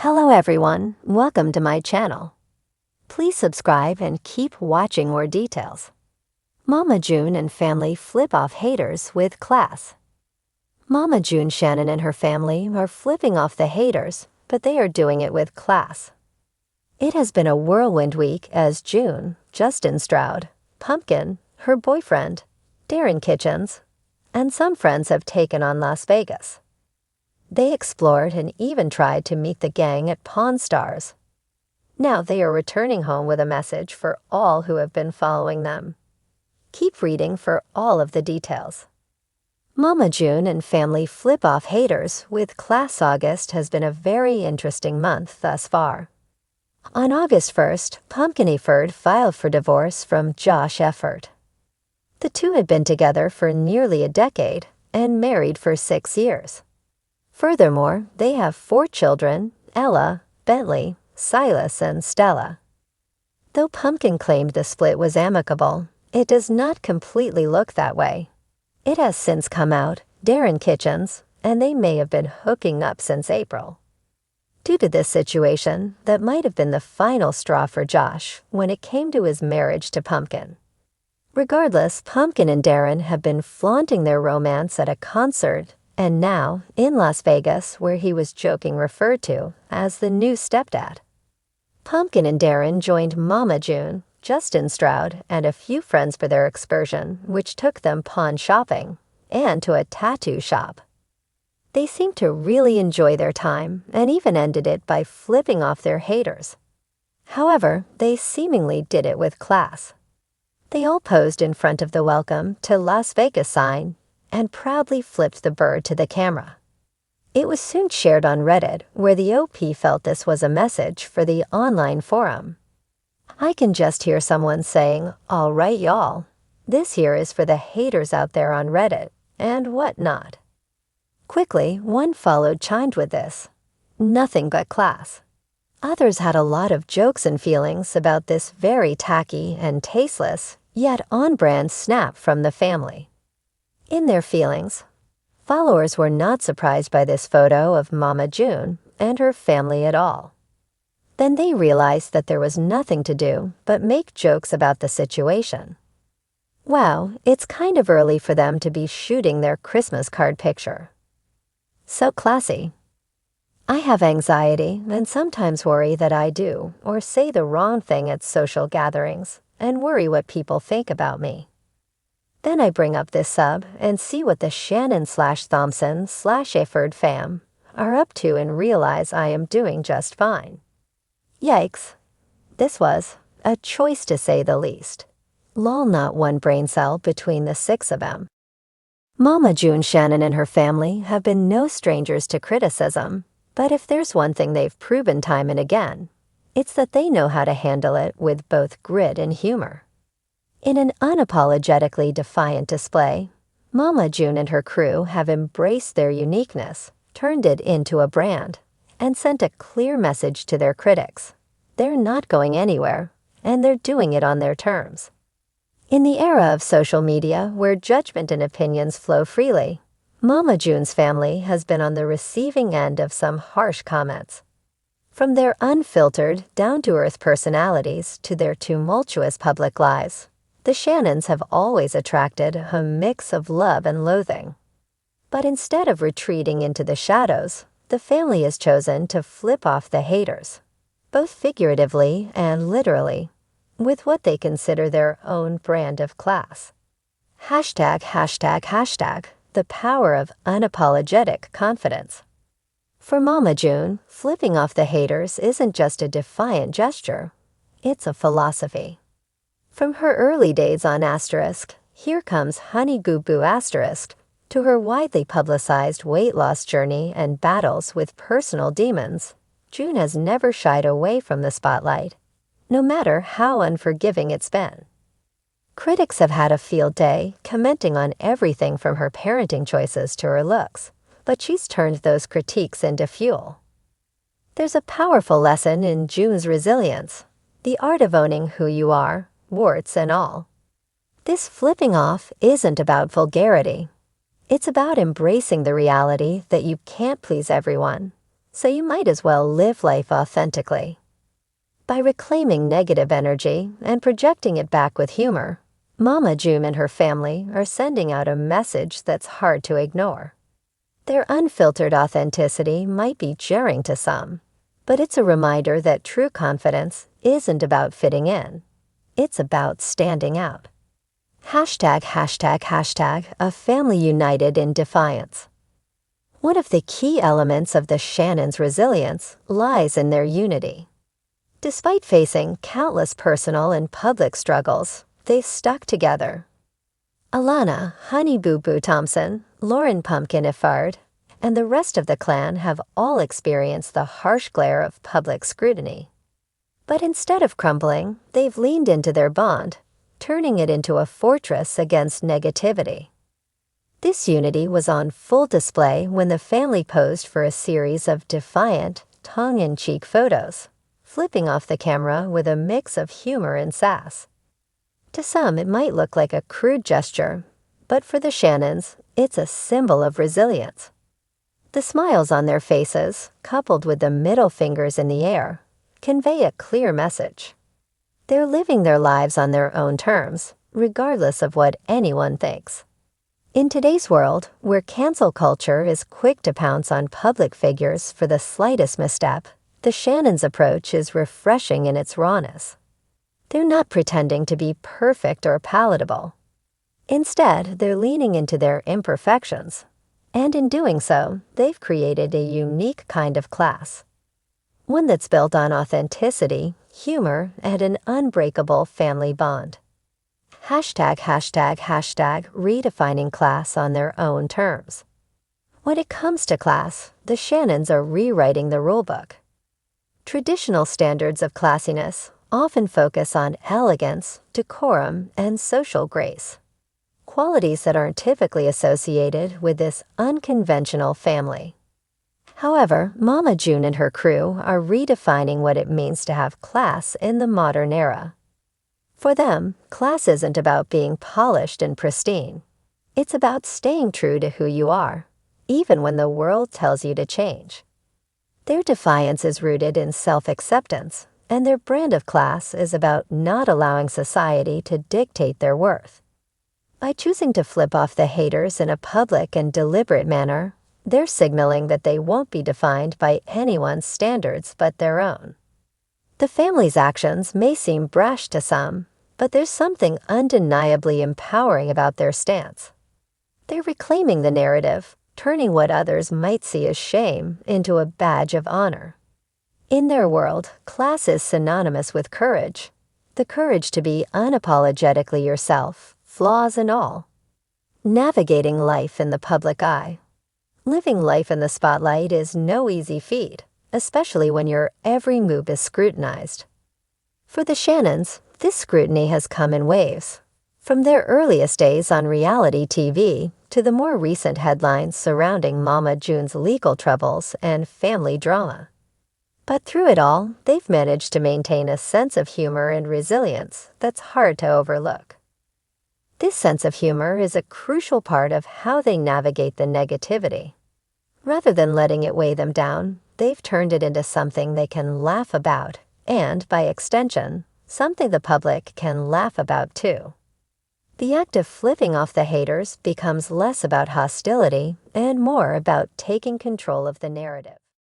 Hello everyone, welcome to my channel. Please subscribe and keep watching more details. Mama June and family flip off haters with class. Mama June Shannon and her family are flipping off the haters, but they are doing it with class. It has been a whirlwind week as June, Justin Stroud, Pumpkin, her boyfriend, Darren Kitchens, and some friends have taken on Las Vegas. They explored and even tried to meet the gang at Pawn Stars. Now they are returning home with a message for all who have been following them. Keep reading for all of the details. Mama June and family flip off haters with class. August has been a very interesting month thus far. On August 1st, Pumpkin Efford filed for divorce from Josh Efford. The two had been together for nearly a decade and married for 6 years. Furthermore, they have 4 children, Ella, Bentley, Silas, and Stella. Though Pumpkin claimed the split was amicable, it does not completely look that way. It has since come out, Darren Kitchens, and they may have been hooking up since April. Due to this situation, that might have been the final straw for Josh when it came to his marriage to Pumpkin. Regardless, Pumpkin and Darren have been flaunting their romance at a concert and now in Las Vegas, where he was joking referred to as the new stepdad. Pumpkin and Darren joined Mama June, Justin Stroud, and a few friends for their excursion, which took them pawn shopping and to a tattoo shop. They seemed to really enjoy their time and even ended it by flipping off their haters. However, they seemingly did it with class. They all posed in front of the Welcome to Las Vegas sign and proudly flipped the bird to the camera. It was soon shared on Reddit, where the OP felt this was a message for the online forum. I can just hear someone saying, "All right, y'all. This here is for the haters out there on Reddit," and whatnot. Quickly, one followed chimed with this. Nothing but class. Others had a lot of jokes and feelings about this very tacky and tasteless, yet on-brand snap from the family. In their feelings, followers were not surprised by this photo of Mama June and her family at all. Then they realized that there was nothing to do but make jokes about the situation. Wow, it's kind of early for them to be shooting their Christmas card picture. So classy. I have anxiety and sometimes worry that I do or say the wrong thing at social gatherings and worry what people think about me. Then I bring up this sub and see what the Shannon/Thompson/Efford fam are up to and realize I am doing just fine. Yikes. This was a choice to say the least. Lol, not one brain cell between the 6 of them. Mama June Shannon and her family have been no strangers to criticism, but if there's one thing they've proven time and again, it's that they know how to handle it with both grit and humor. In an unapologetically defiant display, Mama June and her crew have embraced their uniqueness, turned it into a brand, and sent a clear message to their critics. They're not going anywhere, and they're doing it on their terms. In the era of social media where judgment and opinions flow freely, Mama June's family has been on the receiving end of some harsh comments. From their unfiltered, down-to-earth personalities to their tumultuous public lives, the Shannons have always attracted a mix of love and loathing. But instead of retreating into the shadows, the family has chosen to flip off the haters, both figuratively and literally, with what they consider their own brand of class. ####, the power of unapologetic confidence. For Mama June, flipping off the haters isn't just a defiant gesture, it's a philosophy. From her early days on Asterisk, Here Comes Honey Goo Boo Asterisk, to her widely publicized weight loss journey and battles with personal demons, June has never shied away from the spotlight, no matter how unforgiving it's been. Critics have had a field day, commenting on everything from her parenting choices to her looks, but she's turned those critiques into fuel. There's a powerful lesson in June's resilience, the art of owning who you are, warts and all. This flipping off isn't about vulgarity. It's about embracing the reality that you can't please everyone, so you might as well live life authentically. By reclaiming negative energy and projecting it back with humor, Mama June and her family are sending out a message that's hard to ignore. Their unfiltered authenticity might be jarring to some, but it's a reminder that true confidence isn't about fitting in. It's about standing out. ###, a family united in defiance. One of the key elements of the Shannons' resilience lies in their unity. Despite facing countless personal and public struggles, they stuck together. Alana Honey Boo Boo Thompson, Lauren Pumpkin Iffard, and the rest of the clan have all experienced the harsh glare of public scrutiny. But instead of crumbling, they've leaned into their bond, turning it into a fortress against negativity. This unity was on full display when the family posed for a series of defiant, tongue-in-cheek photos, flipping off the camera with a mix of humor and sass. To some, it might look like a crude gesture, but for the Shannons, it's a symbol of resilience. The smiles on their faces, coupled with the middle fingers in the air, convey a clear message. They're living their lives on their own terms, regardless of what anyone thinks. In today's world, where cancel culture is quick to pounce on public figures for the slightest misstep, the Shannons' approach is refreshing in its rawness. They're not pretending to be perfect or palatable. Instead, they're leaning into their imperfections, and in doing so, they've created a unique kind of class. One that's built on authenticity, humor, and an unbreakable family bond. ###, redefining class on their own terms. When it comes to class, the Shannons are rewriting the rulebook. Traditional standards of classiness often focus on elegance, decorum, and social grace, qualities that aren't typically associated with this unconventional family. However, Mama June and her crew are redefining what it means to have class in the modern era. For them, class isn't about being polished and pristine. It's about staying true to who you are, even when the world tells you to change. Their defiance is rooted in self-acceptance, and their brand of class is about not allowing society to dictate their worth. By choosing to flip off the haters in a public and deliberate manner, they're signaling that they won't be defined by anyone's standards but their own. The family's actions may seem brash to some, but there's something undeniably empowering about their stance. They're reclaiming the narrative, turning what others might see as shame into a badge of honor. In their world, class is synonymous with courage, the courage to be unapologetically yourself, flaws and all. Navigating life in the public eye. Living life in the spotlight is no easy feat, especially when your every move is scrutinized. For the Shannons, this scrutiny has come in waves, from their earliest days on reality TV to the more recent headlines surrounding Mama June's legal troubles and family drama. But through it all, they've managed to maintain a sense of humor and resilience that's hard to overlook. This sense of humor is a crucial part of how they navigate the negativity. Rather than letting it weigh them down, they've turned it into something they can laugh about, and, by extension, something the public can laugh about too. The act of flipping off the haters becomes less about hostility and more about taking control of the narrative.